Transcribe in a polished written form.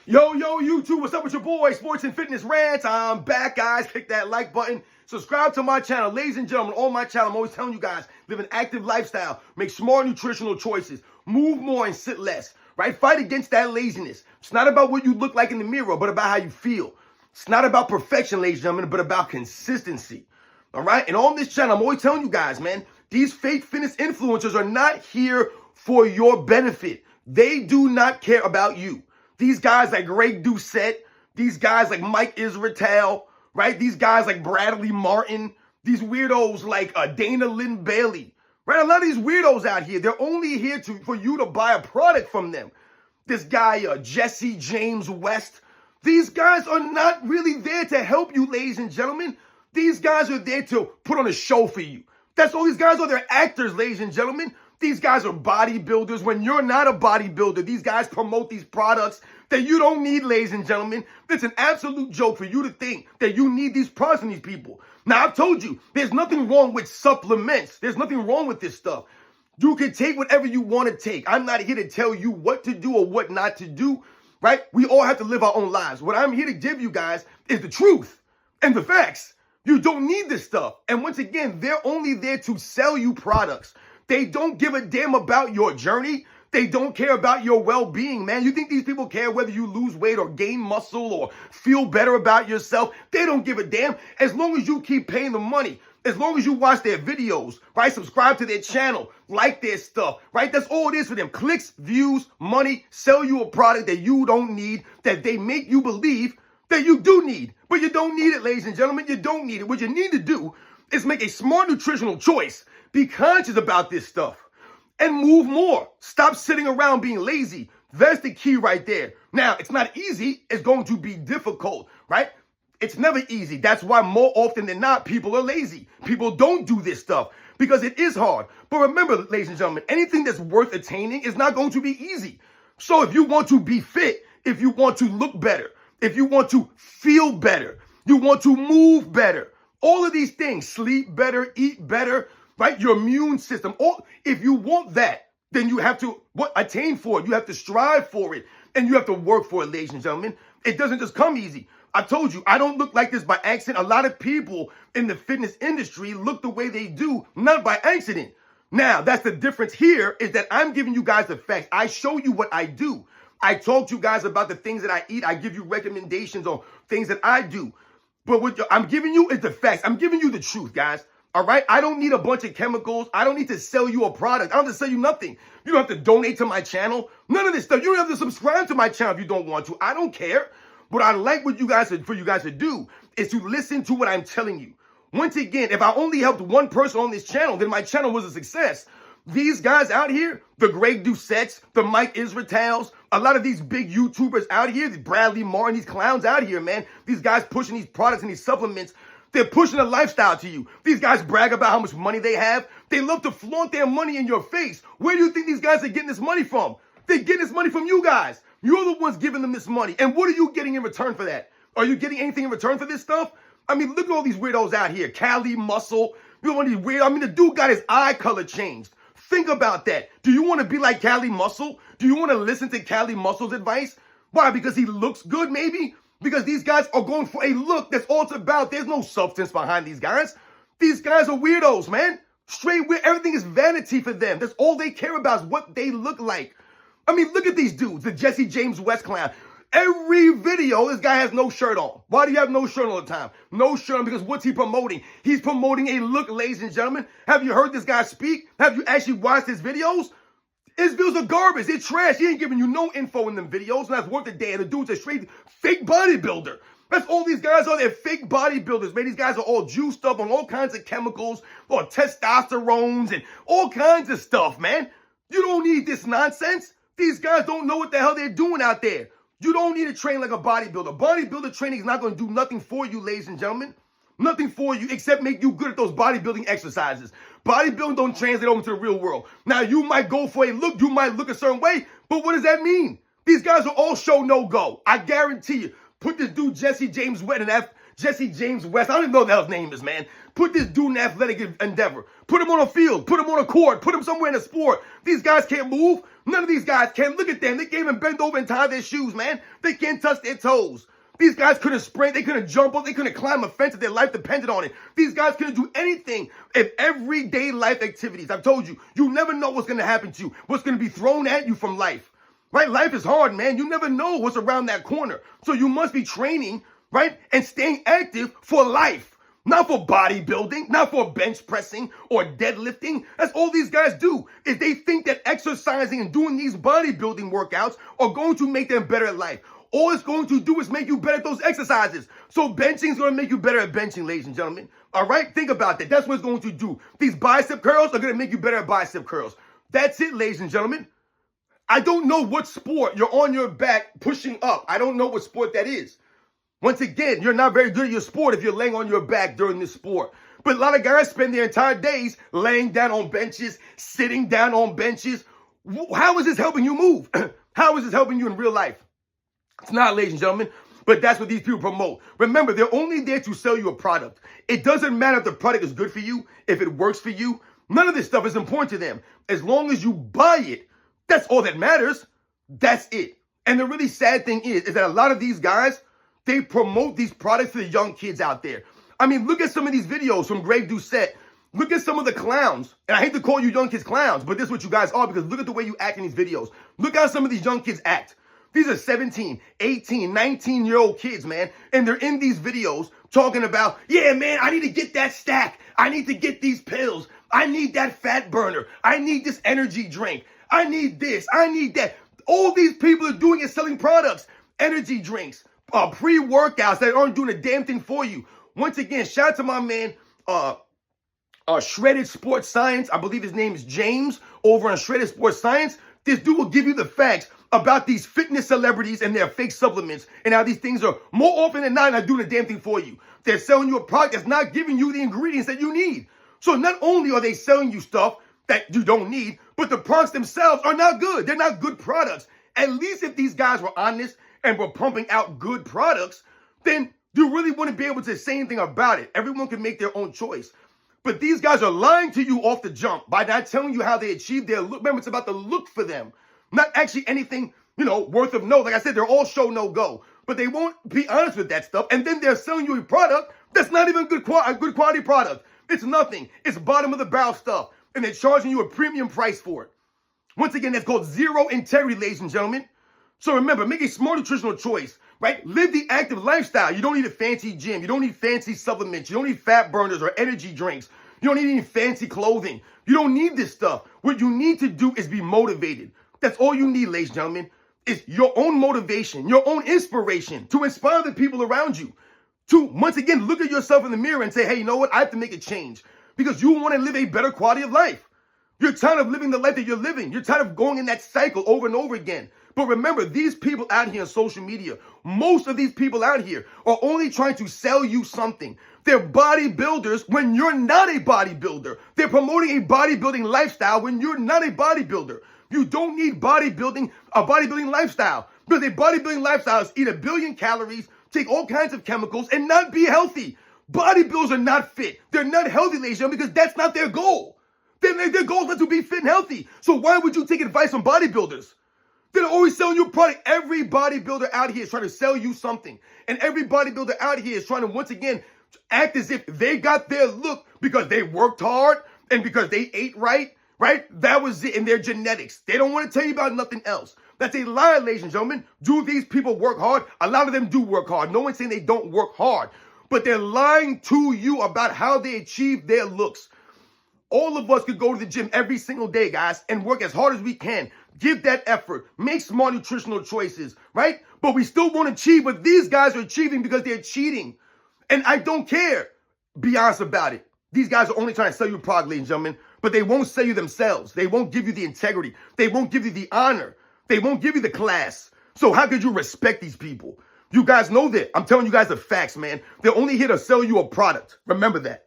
Yo, YouTube, what's up with your boy, Sports and Fitness Rants? I'm back, guys. Click that like button. Subscribe to my channel. Ladies and gentlemen, on my channel, I'm always telling you guys, live an active lifestyle, make smart nutritional choices, move more and sit less, right? Fight against that laziness. It's not about what you look like in the mirror, but about how you feel. It's not about perfection, ladies and gentlemen, but about consistency, all right? And on this channel, I'm always telling you guys, man, these fake fitness influencers are not here for your benefit. They do not care about you. These guys like Greg Doucette, these guys like Mike Israel, right? These guys like Bradley Martin, these weirdos like Dana Lynn Bailey, right? A lot of these weirdos out here, they're only here for you to buy a product from them. This guy, Jesse James West, these guys are not really there to help you, ladies and gentlemen. These guys are there to put on a show for you. That's all these guys are. They're actors, ladies and gentlemen. These guys are bodybuilders. When you're not a bodybuilder, these guys promote these products that you don't need, ladies and gentlemen. It's an absolute joke for you to think that you need these products from these people. Now, I've told you, there's nothing wrong with supplements. There's nothing wrong with this stuff. You can take whatever you want to take. I'm not here to tell you what to do or what not to do, right? We all have to live our own lives. What I'm here to give you guys is the truth and the facts. You don't need this stuff. And once again, they're only there to sell you products. They don't give a damn about your journey. They don't care about your well-being, man. You think these people care whether you lose weight or gain muscle or feel better about yourself? They don't give a damn as long as you keep paying them money. As long as you watch their videos, right? Subscribe to their channel, like their stuff, right? That's all it is for them. Clicks, views, money, sell you a product that you don't need, that they make you believe that you do need. But you don't need it, ladies and gentlemen. You don't need it. What you need to do is make a smart nutritional choice. Be conscious about this stuff and move more. Stop sitting around being lazy. That's the key right there. Now, it's not easy. It's going to be difficult, right? It's never easy. That's why more often than not, people are lazy. People don't do this stuff because it is hard. But remember, ladies and gentlemen, anything that's worth attaining is not going to be easy. So if you want to be fit, if you want to look better, if you want to feel better, you want to move better, all of these things, sleep better, eat better, right? Your immune system. If you want that, then you have to attain for it. You have to strive for it. And you have to work for it, ladies and gentlemen. It doesn't just come easy. I told you, I don't look like this by accident. A lot of people in the fitness industry look the way they do, not by accident. Now, that's the difference here is that I'm giving you guys the facts. I show you what I do. I talk to you guys about the things that I eat. I give you recommendations on things that I do. But what I'm giving you is the facts. I'm giving you the truth, guys. All right? I don't need a bunch of chemicals. I don't need to sell you a product. I don't have to sell you nothing. You don't have to donate to my channel. None of this stuff. You don't have to subscribe to my channel if you don't want to. I don't care. What I like for you guys to do is to listen to what I'm telling you. Once again, if I only helped one person on this channel, then my channel was a success. These guys out here, the Greg Doucettes, the Mike Israels, a lot of these big YouTubers out here, the Bradley Martin, these clowns out here, man. These guys pushing these products and these supplements. They're pushing a lifestyle to you. These guys brag about how much money they have. They love to flaunt their money in your face. Where do you think these guys are getting this money from? They're getting this money from you guys. You're the ones giving them this money. And what are you getting in return for that? Are you getting anything in return for this stuff? I mean, look at all these weirdos out here. Cali Muscle. You know, one of these weird. I mean, the dude got his eye color changed. Think about that. Do you want to be like Cali Muscle? Do you want to listen to Cali Muscle's advice? Why? Because he looks good, maybe? Because these guys are going for a look. That's all it's about. There's no substance behind these guys. These guys are weirdos, man. Straight weird. Everything is vanity for them. That's all they care about is what they look like. I mean, look at these dudes. The Jesse James West clown. Every video, this guy has no shirt on. Why do you have no shirt all the time? No shirt on because what's he promoting? He's promoting a look, ladies and gentlemen. Have you heard this guy speak? Have you actually watched his videos? His videos are garbage. They're trash. He ain't giving you no info in them videos. And that's worth a day. And the dude's a straight fake bodybuilder. That's all these guys are. They're fake bodybuilders, man. These guys are all juiced up on all kinds of chemicals or testosterones and all kinds of stuff, man. You don't need this nonsense. These guys don't know what the hell they're doing out there. You don't need to train like a bodybuilder. Bodybuilder training is not going to do nothing for you, ladies and gentlemen. Nothing for you except make you good at those bodybuilding exercises. Bodybuilding don't translate over to the real world. Now, you might go for a look. You might look a certain way. But what does that mean? These guys are all show no go. I guarantee you. Put this dude Jesse James West in that Jesse James West. I don't even know what the hell his name is, man. Put this dude in athletic endeavor. Put him on a field. Put him on a court. Put him somewhere in a sport. These guys can't move. None of these guys can. Look at them. They can't even bend over and tie their shoes, man. They can't touch their toes. These guys couldn't sprint. They couldn't jump up. They couldn't climb a fence if their life depended on it. These guys couldn't do anything in everyday life activities. I've told you, you never know what's going to happen to you, what's going to be thrown at you from life. Right? Life is hard, man. You never know what's around that corner. So you must be training, right, and staying active for life. Not for bodybuilding, not for bench pressing or deadlifting. That's all these guys do, is they think that exercising and doing these bodybuilding workouts are going to make them better at life. All it's going to do is make you better at those exercises. So benching is going to make you better at benching, ladies and gentlemen. All right? Think about that. That's what it's going to do. These bicep curls are going to make you better at bicep curls. That's it, ladies and gentlemen. I don't know what sport you're on your back pushing up. I don't know what sport that is. Once again, you're not very good at your sport if you're laying on your back during this sport. But a lot of guys spend their entire days laying down on benches, sitting down on benches. How is this helping you move? How is this helping you in real life? It's not, ladies and gentlemen, but that's what these people promote. Remember, they're only there to sell you a product. It doesn't matter if the product is good for you, if it works for you. None of this stuff is important to them. As long as you buy it, that's all that matters. That's it. And the really sad thing is that a lot of these guys, they promote these products to the young kids out there. I mean, look at some of these videos from Grave Doucette. Look at some of the clowns. And I hate to call you young kids clowns, but this is what you guys are, because look at the way you act in these videos. Look how some of these young kids act. These are 17, 18, 19-year-old kids, man. And they're in these videos talking about, yeah, man, I need to get that stack. I need to get these pills. I need that fat burner. I need this energy drink. I need this. I need that. All these people are doing is selling products, energy drinks, pre-workouts that aren't doing a damn thing for you. Once again, shout out to my man, Shredded Sports Science. I believe his name is James over on Shredded Sports Science. This dude will give you the facts about these fitness celebrities and their fake supplements and how these things are more often than not doing a damn thing for you. They're selling you a product that's not giving you the ingredients that you need. So not only are they selling you stuff that you don't need, but the products themselves are not good. They're not good products. At least if these guys were honest and were pumping out good products, then you really wouldn't be able to say anything about it. Everyone can make their own choice. But these guys are lying to you off the jump by not telling you how they achieve their look. Remember, it's about the look for them. Not actually anything, worth of note. Like I said, they're all show no go. But they won't be honest with that stuff. And then they're selling you a product that's not even a good quality product. It's nothing. It's bottom of the barrel stuff. And they're charging you a premium price for it. Once again, that's called zero integrity, ladies and gentlemen. So remember, make a smart nutritional choice, right? Live the active lifestyle. You don't need a fancy gym. You don't need fancy supplements. You don't need fat burners or energy drinks. You don't need any fancy clothing. You don't need this stuff. What you need to do is be motivated. That's all you need, ladies and gentlemen, is your own motivation, your own inspiration to inspire the people around you. To, once again, look at yourself in the mirror and say, hey, you know what? I have to make a change because you want to live a better quality of life. You're tired of living the life that you're living. You're tired of going in that cycle over and over again. But remember, these people out here on social media, most of these people out here are only trying to sell you something. They're bodybuilders when you're not a bodybuilder. They're promoting a bodybuilding lifestyle when you're not a bodybuilder. You don't need a bodybuilding lifestyle. Because a bodybuilding lifestyle is eat 1 billion calories, take all kinds of chemicals, and not be healthy. Bodybuilders are not fit. They're not healthy, ladies and gentlemen, because that's not their goal. Their goal is not to be fit and healthy. So why would you take advice from bodybuilders? They're always selling you a product. Every bodybuilder out here is trying to sell you something. And every bodybuilder out here is trying to, once again, act as if they got their look because they worked hard and because they ate right? That was it in their genetics. They don't want to tell you about nothing else. That's a lie, ladies and gentlemen. Do these people work hard? A lot of them do work hard. No one's saying they don't work hard. But they're lying to you about how they achieve their looks. All of us could go to the gym every single day, guys, and work as hard as we can. Give that effort. Make smart nutritional choices, right? But we still won't achieve what these guys are achieving because they're cheating. And I don't care. Be honest about it. These guys are only trying to sell you a product, ladies and gentlemen, but they won't sell you themselves. They won't give you the integrity. They won't give you the honor. They won't give you the class. So how could you respect these people? You guys know that. I'm telling you guys the facts, man. They're only here to sell you a product. Remember that.